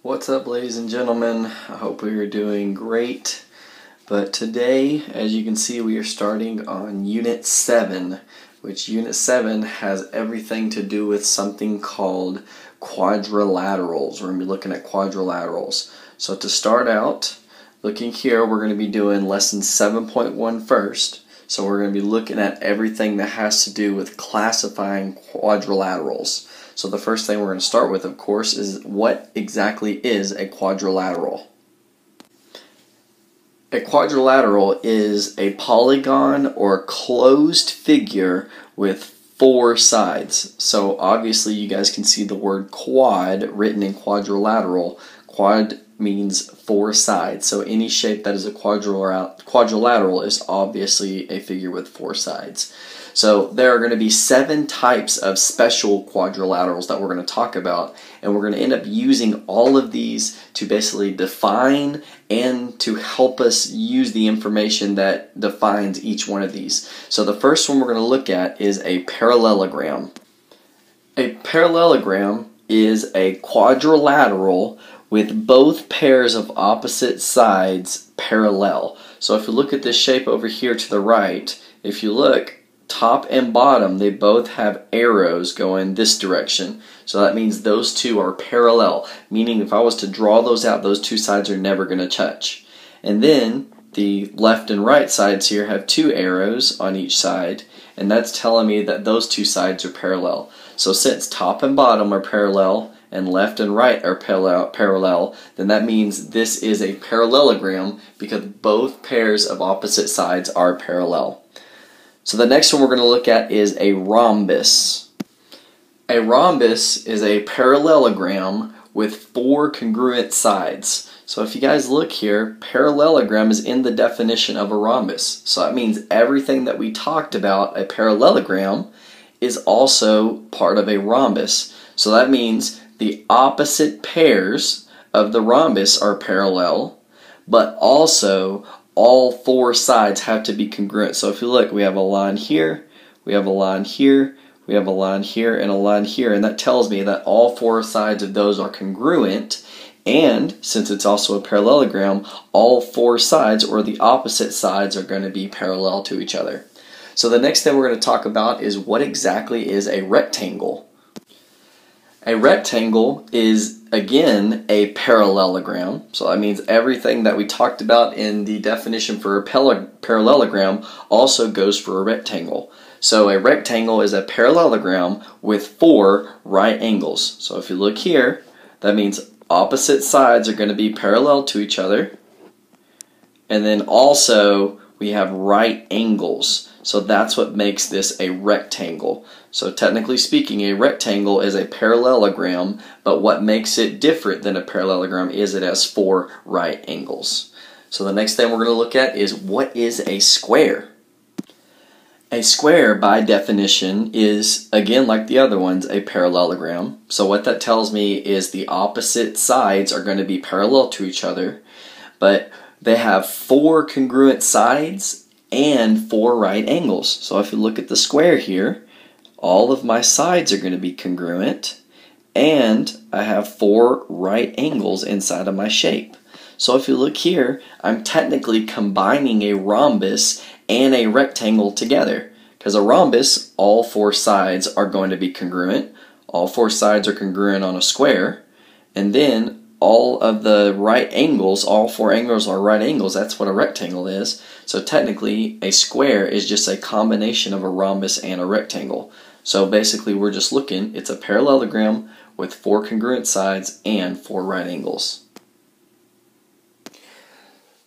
What's up, ladies and gentlemen? I hope we are doing great. But today, as you can see, we are starting on Unit 7, which Unit 7 has everything to do with something called quadrilaterals. We're going to be looking at quadrilaterals. So to start out, looking here, we're going to be doing lesson 7.1 first. So we're going to be looking at everything that has to do with classifying quadrilaterals. So the first thing we're going to start with, of course, is what exactly is a quadrilateral? A quadrilateral is a polygon or closed figure with four sides. So obviously you guys can see the word quad written in quadrilateral. Quad means four sides. So any shape that is a quadrilateral is obviously a figure with four sides. So there are going to be 7 types of special quadrilaterals that we're going to talk about, and we're going to end up using all of these to basically define and to help us use the information that defines each one of these. So the first one we're going to look at is a parallelogram. A parallelogram is a quadrilateral with both pairs of opposite sides parallel. So if you look at this shape over here to the right, if you look, top and bottom, they both have arrows going this direction. So that means those two are parallel, meaning if I was to draw those out, those two sides are never going to touch. And then the left and right sides here have 2 arrows on each side, and that's telling me that those two sides are parallel. So since top and bottom are parallel and left and right are parallel, then that means this is a parallelogram because both pairs of opposite sides are parallel. So the next one we're going to look at is a rhombus. A rhombus is a parallelogram with 4 congruent sides. So if you guys look here, parallelogram is in the definition of a rhombus. So that means everything that we talked about, a parallelogram, is also part of a rhombus. So that means the opposite pairs of the rhombus are parallel, but also all 4 sides have to be congruent. So if you look, we have a line here, we have a line here, we have a line here, and a line here, and that tells me that all 4 sides of those are congruent, and since it's also a parallelogram, all 4 sides, or the opposite sides, are going to be parallel to each other. So the next thing we're going to talk about is what exactly is a rectangle. A rectangle is, again, a parallelogram. So that means everything that we talked about in the definition for a parallelogram also goes for a rectangle. So a rectangle is a parallelogram with 4 right angles. So if you look here, that means opposite sides are going to be parallel to each other. And then also we have right angles. So that's what makes this a rectangle. So technically speaking, a rectangle is a parallelogram, but what makes it different than a parallelogram is it has 4 right angles. So the next thing we're going to look at is what is a square? A square, by definition, is, again like the other ones, a parallelogram. So what that tells me is the opposite sides are going to be parallel to each other, but they have 4 congruent sides and 4 right angles. So if you look at the square here, all of my sides are going to be congruent, and I have 4 right angles inside of my shape. So if you look here, I'm technically combining a rhombus and a rectangle together. Because a rhombus, all 4 sides are going to be congruent. All 4 sides are congruent on a square. And then all of the right angles, all 4 angles are right angles. That's what a rectangle is. So technically, a square is just a combination of a rhombus and a rectangle. So basically, we're just looking, it's a parallelogram with 4 congruent sides and 4 right angles.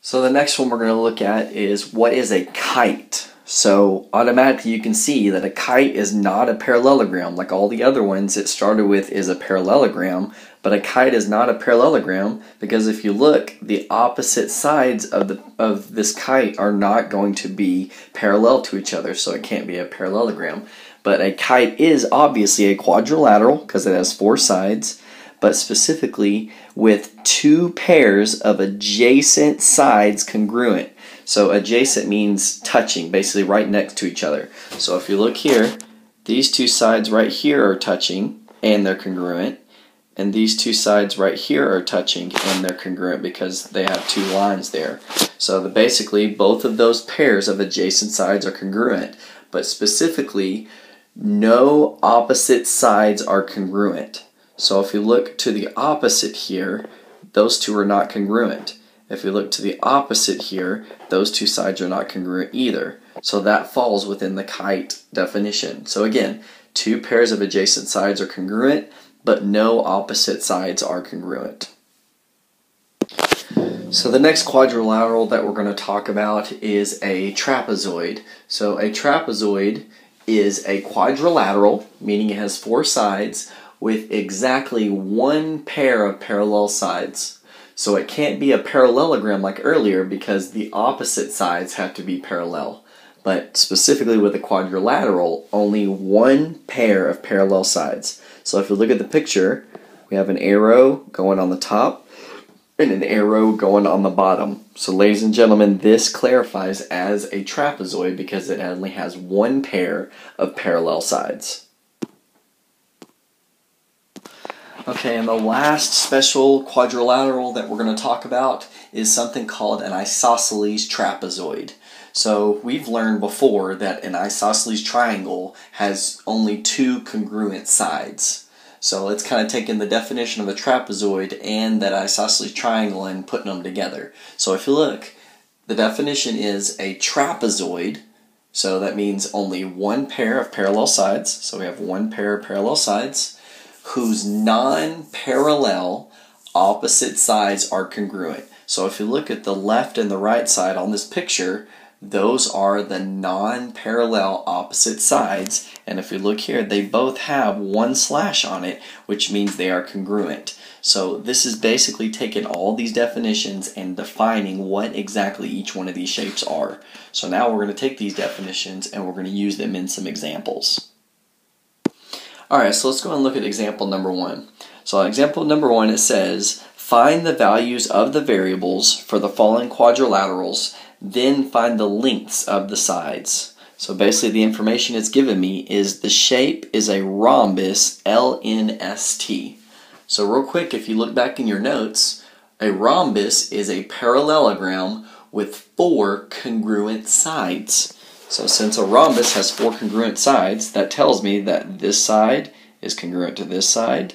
So the next one we're going to look at is what is a kite? So automatically you can see that a kite is not a parallelogram. Like all the other ones it started with is a parallelogram, but a kite is not a parallelogram because if you look, the opposite sides of this kite are not going to be parallel to each other, so it can't be a parallelogram. But a kite is obviously a quadrilateral because it has 4 sides, but specifically with 2 pairs of adjacent sides congruent. So adjacent means touching, basically right next to each other. So if you look here, these 2 sides right here are touching and they're congruent. and these two sides right here are touching, and they're congruent because they have two lines there. So basically both of those pairs of adjacent sides are congruent, but specifically no opposite sides are congruent. So if you look to the opposite here, those two are not congruent. If you look to the opposite here, those two sides are not congruent either. So that falls within the kite definition. So again, two pairs of adjacent sides are congruent, but no opposite sides are congruent. So the next quadrilateral that we're going to talk about is a trapezoid. So a trapezoid is a quadrilateral, meaning it has four sides with exactly one pair of parallel sides. So it can't be a parallelogram like earlier because the opposite sides have to be parallel. But specifically with a quadrilateral, only one pair of parallel sides. So if you look at the picture, we have an arrow going on the top and an arrow going on the bottom. So ladies and gentlemen, this clarifies as a trapezoid because it only has one pair of parallel sides. Okay, and the last special quadrilateral that we're going to talk about is something called an isosceles trapezoid. So we've learned before that an isosceles triangle has only two congruent sides. So let's kind of take in the definition of a trapezoid and that isosceles triangle and putting them together. So if you look, the definition is a trapezoid, so that means only one pair of parallel sides. So we have one pair of parallel sides whose non-parallel opposite sides are congruent. So if you look at the left and the right side on this picture, those are the non-parallel opposite sides, and if you look here, they both have one slash on it, which means they are congruent. So this is basically taking all these definitions and defining what exactly each one of these shapes are. So now we're going to take these definitions and we're going to use them in some examples. Alright, so let's go and look at example number 1. So example number 1, it says, find the values of the variables for the following quadrilaterals, then find the lengths of the sides. So basically the information it's given me is the shape is a rhombus, LNST. So real quick, if you look back in your notes, a rhombus is a parallelogram with 4 congruent sides. So since a rhombus has 4 congruent sides, that tells me that this side is congruent to this side,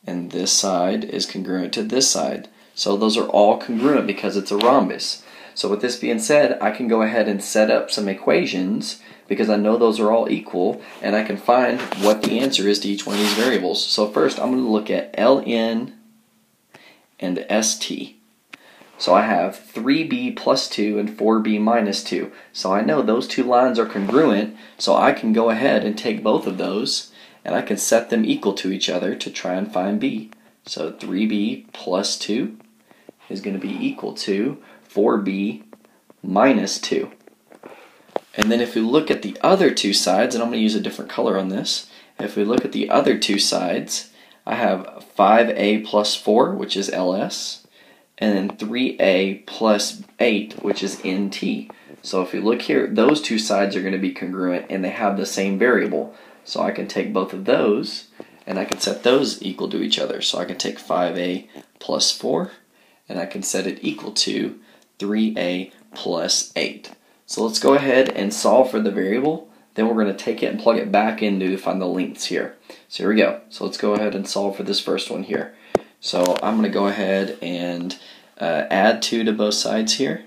and this side is congruent to this side. So those are all congruent because it's a rhombus. So with this being said, I can go ahead and set up some equations because I know those are all equal, and I can find what the answer is to each one of these variables. So first I'm going to look at Ln and St. So I have 3b plus 2 and 4b minus 2. So I know those two lines are congruent, so I can go ahead and take both of those and I can set them equal to each other to try and find b. So 3b plus 2 is going to be equal to 4b minus 2. And then if we look at the other two sides, and I'm going to use a different color on this, if we look at the other two sides, I have 5a plus 4, which is ls, and then 3a plus 8, which is nt. So if you look here, those two sides are going to be congruent, and they have the same variable. So I can take both of those, and I can set those equal to each other. So I can take 5a plus 4, and I can set it equal to 3a plus 8. So let's go ahead and solve for the variable. Then we're going to take it and plug it back in to find the lengths here. So here we go. So let's go ahead and solve for this first one here. So I'm going to go ahead and add 2 to both sides here.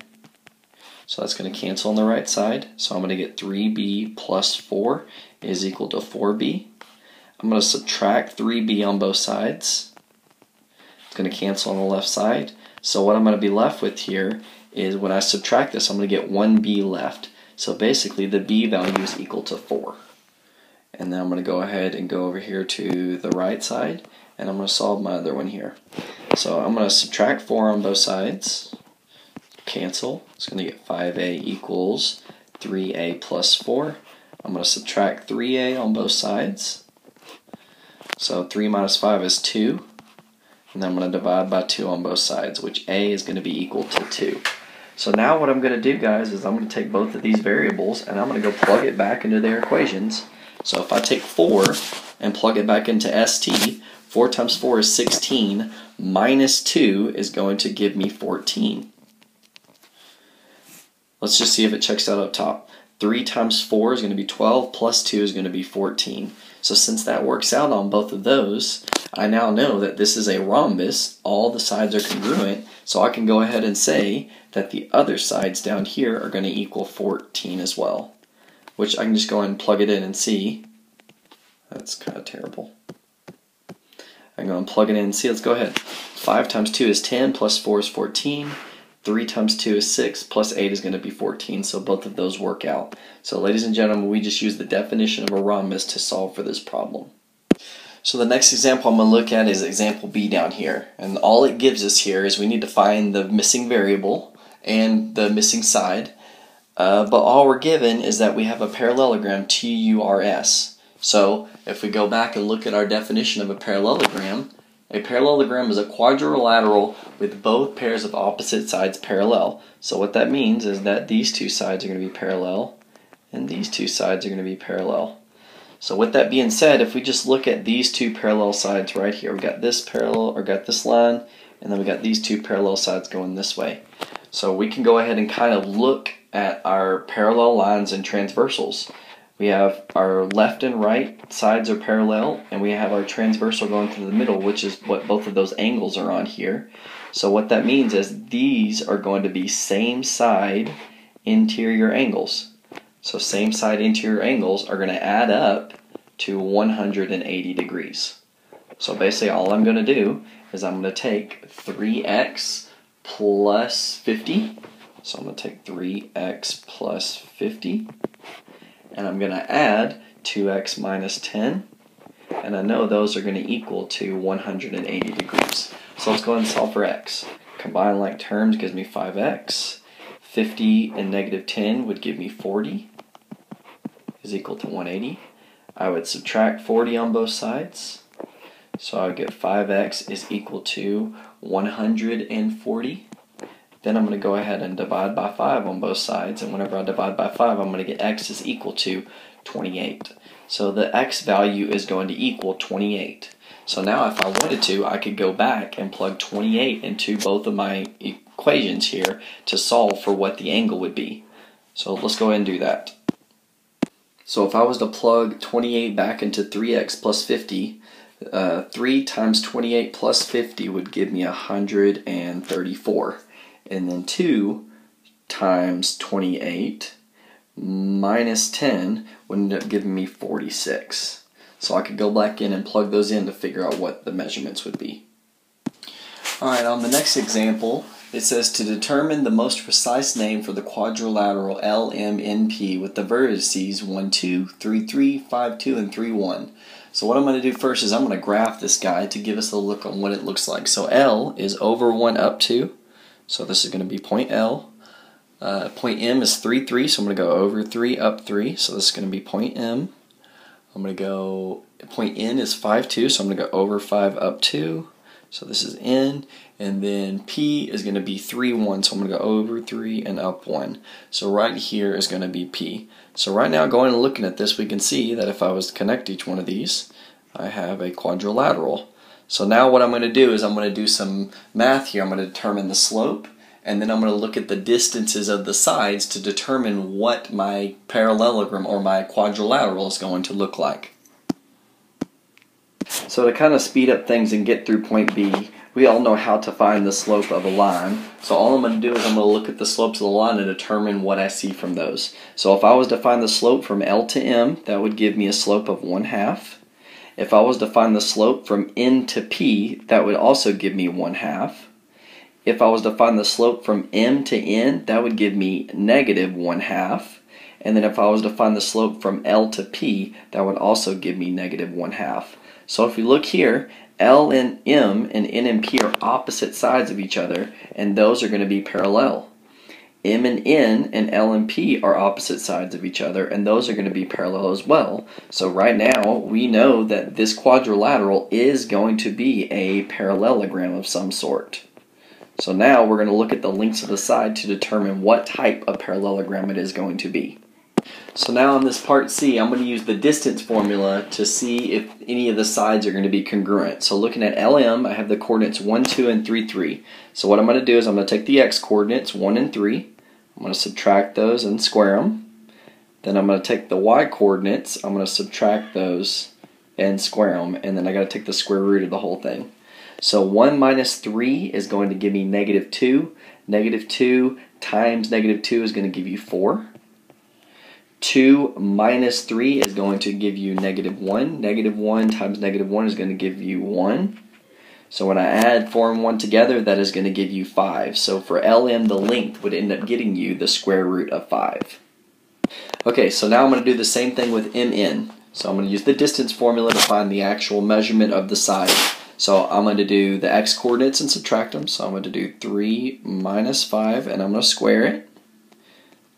So that's going to cancel on the right side. So I'm going to get 3b plus 4 is equal to 4b. I'm going to subtract 3b on both sides. It's going to cancel on the left side. So what I'm going to be left with here is when I subtract this, I'm going to get 1b left. So basically the b value is equal to 4. And then I'm going to go ahead and go over here to the right side, and I'm going to solve my other one here. So I'm going to subtract 4 on both sides, cancel. It's going to get 5a equals 3a plus 4. I'm going to subtract 3a on both sides. So 3 minus 5 is 2. And then I'm going to divide by 2 on both sides, which a is going to be equal to 2. So now what I'm going to do, guys, is I'm going to take both of these variables and I'm going to go plug it back into their equations. So if I take 4 and plug it back into st, 4 times 4 is 16, minus 2 is going to give me 14. Let's just see if it checks out up top. 3 times 4 is going to be 12, plus 2 is going to be 14. So since that works out on both of those, I now know that this is a rhombus. All the sides are congruent, so I can go ahead and say that the other sides down here are going to equal 14 as well, which I can just go ahead and plug it in and see. That's kind of terrible. I can go and plug it in and see. Let's go ahead. 5 times 2 is 10, plus 4 is 14. 3 times 2 is 6, plus 8 is going to be 14, so both of those work out. So ladies and gentlemen, we just used the definition of a rhombus to solve for this problem. So the next example I'm going to look at is example B down here. And all it gives us here is we need to find the missing variable and the missing side. But all we're given is that we have a parallelogram TURS. So if we go back and look at our definition of a parallelogram is a quadrilateral with both pairs of opposite sides parallel. So what that means is that these two sides are going to be parallel and these two sides are going to be parallel. So with that being said, if we just look at these two parallel sides right here, we got this parallel, or got this line, and then we got these two parallel sides going this way. So we can go ahead and kind of look at our parallel lines and transversals. We have our left and right sides are parallel, and we have our transversal going through the middle, which is what both of those angles are on here. So what that means is these are going to be same side interior angles. So same side interior angles are going to add up to 180 degrees. So basically all I'm going to do is I'm going to take 3x plus 50. So I'm going to take 3x plus 50. And I'm going to add 2x minus 10, and I know those are going to equal to 180 degrees. So let's go ahead and solve for x. Combine like terms gives me 5x. 50 and negative 10 would give me 40, is equal to 180. I would subtract 40 on both sides, so I would get 5x is equal to 140. Then I'm going to go ahead and divide by 5 on both sides, and whenever I divide by 5, I'm going to get x is equal to 28. So the x value is going to equal 28. So now if I wanted to, I could go back and plug 28 into both of my equations here to solve for what the angle would be. So let's go ahead and do that. So if I was to plug 28 back into 3x plus 50, 3 times 28 plus 50 would give me 134. And then 2 times 28 minus 10 would end up giving me 46. So I could go back in and plug those in to figure out what the measurements would be. Alright, on the next example, it says to determine the most precise name for the quadrilateral LMNP with the vertices 1, 2, 3, 3, 5, 2, and 3, 1. So what I'm going to do first is I'm going to graph this guy to give us a look on what it looks like. So L is over 1 up 2. So this is going to be point L. Point M is 3, 3, so I'm going to go over 3, up 3. So this is going to be point M. I'm going to go, point N is 5, 2, so I'm going to go over 5, up 2. So this is N. And then P is going to be 3, 1, so I'm going to go over 3 and up 1. So right here is going to be P. So right now, going and looking at this, we can see that if I was to connect each one of these, I have a quadrilateral. So now what I'm going to do is I'm going to do some math here. I'm going to determine the slope, and then I'm going to look at the distances of the sides to determine what my parallelogram or my quadrilateral is going to look like. So to kind of speed up things and get through point B, we all know how to find the slope of a line. So all I'm going to do is I'm going to look at the slopes of the line and determine what I see from those. So if I was to find the slope from L to M, that would give me a slope of 1/2. If I was to find the slope from N to P, that would also give me 1/2. If I was to find the slope from M to N, that would give me negative 1/2. And then if I was to find the slope from L to P, that would also give me negative 1/2. So if we look here, L and M and N and P are opposite sides of each other, and those are going to be parallel. M and N and L and P are opposite sides of each other, and those are going to be parallel as well. So right now, we know that this quadrilateral is going to be a parallelogram of some sort. So now we're going to look at the lengths of the side to determine what type of parallelogram it is going to be. So now on this part C, I'm going to use the distance formula to see if any of the sides are going to be congruent. So looking at LM, I have the coordinates 1, 2, and 3, 3. So what I'm going to do is I'm going to take the x coordinates, 1 and 3. I'm going to subtract those and square them. Then I'm going to take the y coordinates, I'm going to subtract those and square them. And then I got to take the square root of the whole thing. So 1 minus 3 is going to give me negative 2. Negative 2 times negative 2 is going to give you 4. 2 minus 3 is going to give you negative 1. Negative 1 times negative 1 is going to give you 1. So when I add 4 and 1 together, that is going to give you 5. So for LM, the length would end up getting you the square root of 5. Okay, so now I'm going to do the same thing with MN. So I'm going to use the distance formula to find the actual measurement of the side. So I'm going to do the x coordinates and subtract them. So I'm going to do 3 minus 5, and I'm going to square it,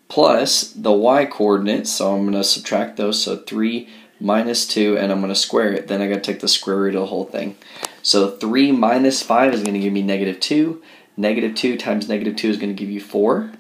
plus the y coordinates, so I'm going to subtract those, so 3 minus 2, and I'm going to square it. Then I got to take the square root of the whole thing. So 3 minus 5 is going to give me negative 2. Negative 2 times negative 2 is going to give you 4.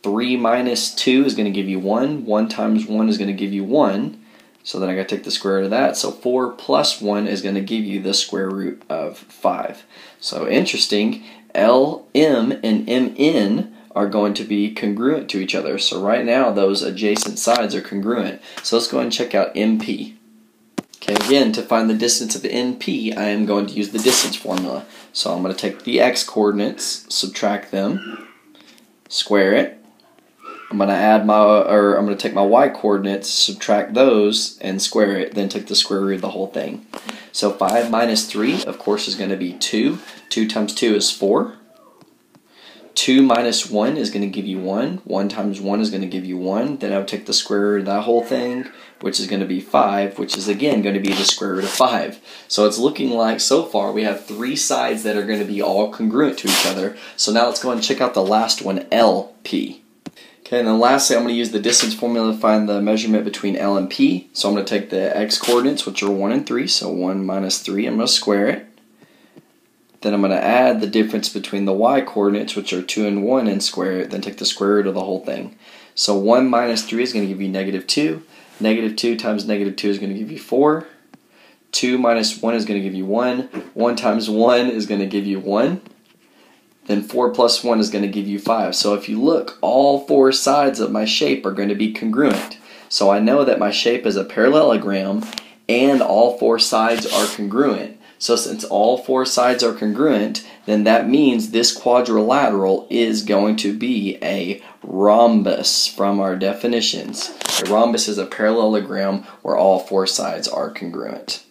3 minus 2 is going to give you 1. 1 times 1 is going to give you 1. So then I got to take the square root of that. So 4 plus 1 is going to give you the square root of 5. So interesting, LM and MN are going to be congruent to each other. So right now those adjacent sides are congruent. So let's go ahead and check out MP. Okay, again, to find the distance of NP, I am going to use the distance formula. So I'm going to take the x coordinates, subtract them, square it. I'm going to take my y coordinates, subtract those, and square it, then take the square root of the whole thing. So 5 minus 3, of course, is going to be 2. 2 times 2 is 4. 2 minus 1 is going to give you 1. 1 times 1 is going to give you 1. Then I would take the square root of that whole thing, which is going to be 5, which is again going to be the square root of 5. So it's looking like so far we have 3 sides that are going to be all congruent to each other. So now let's go and check out the last one, LP. Okay, and then lastly, I'm going to use the distance formula to find the measurement between L and P. So I'm going to take the x coordinates, which are 1 and 3. So 1 minus 3, I'm going to square it. Then I'm going to add the difference between the y coordinates, which are 2 and 1, and square it, then take the square root of the whole thing. So 1 minus 3 is going to give you negative 2. Negative 2 times negative 2 is going to give you 4. 2 minus 1 is going to give you 1. 1 times 1 is going to give you 1. Then 4 plus 1 is going to give you 5. So if you look, all 4 sides of my shape are going to be congruent. So I know that my shape is a parallelogram and all 4 sides are congruent. So since all 4 sides are congruent, then that means this quadrilateral is going to be a rhombus from our definitions. A rhombus is a parallelogram where all 4 sides are congruent.